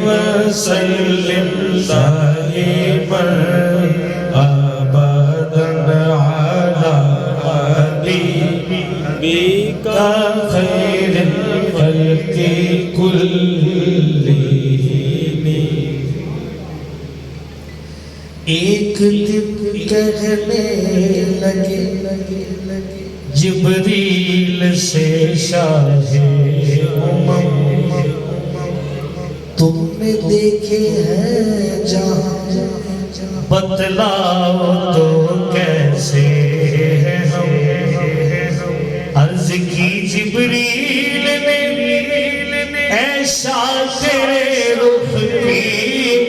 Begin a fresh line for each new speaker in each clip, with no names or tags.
وسلم دائما أبدا على حبيبك خير الخلق كلهم. ایک دن کہنے لگے جبریل سے شاہ امم تم نے دیکھے ہیں جہاں بتلاؤ تو کیسے ہیں ہم. عرض کی جبریل نے اے شاہ تیرے رخ کی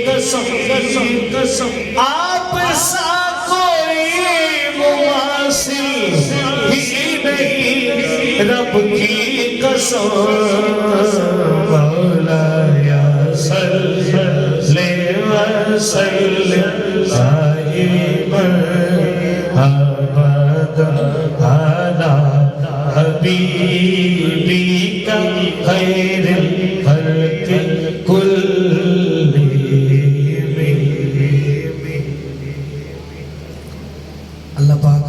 قسم آپ سا کوئی مماثل ہی نہیں رب کی قسم. مولایا صلی وسلم دائما ابدا على حبیبک خیر الخلق كلهم. اللہ پاک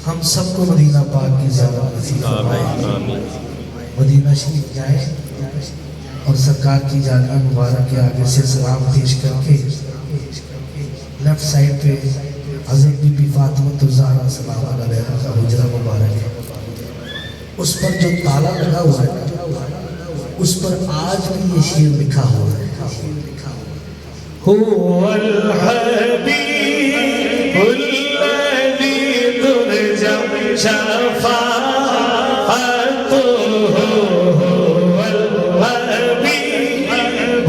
ہم سب کو مدینہ پاک کی زیارت نصیب فرمائے. مدینہ شریف جائیں اور سرکار کی جانب مبارک کے آگے سے سلام پیش کر کے لیفٹ سائڈ پہ حضرت بی بی فاطمہ الزہرا سلام علیہا کا حجرہ مبارک ہے. اس پر جو تالا لگا ہوا ہے اس پر آج بھی یہ شعر لکھا ہوا ہے. هو الحبیب الذی ترجى شفاعته هو الحبیب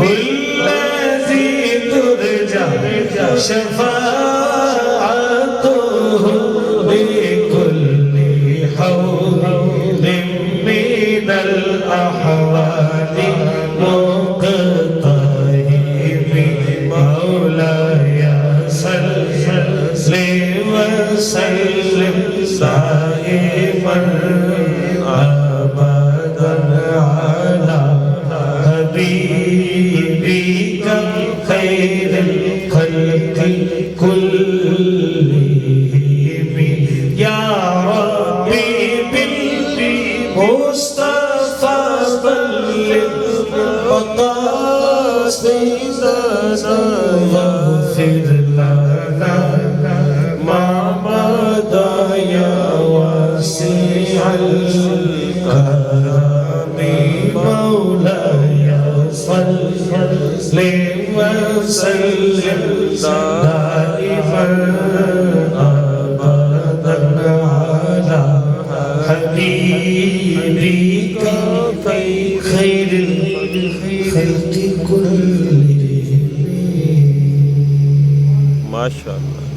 الذی ترجى شفاعته بكل حول من الأحوال مقتحم. مولاي صل وسلم دائما أبدا على حبيبك خير الخلق كلهم. يا ربي بالمصطفى بلغ مقاصدنا واغفر لنا ما مضى يا واسع الكرم. مولاي صل وسلم دائما ابدا على حبيبك خير الخلق كلهم.
ما شاء اللہ.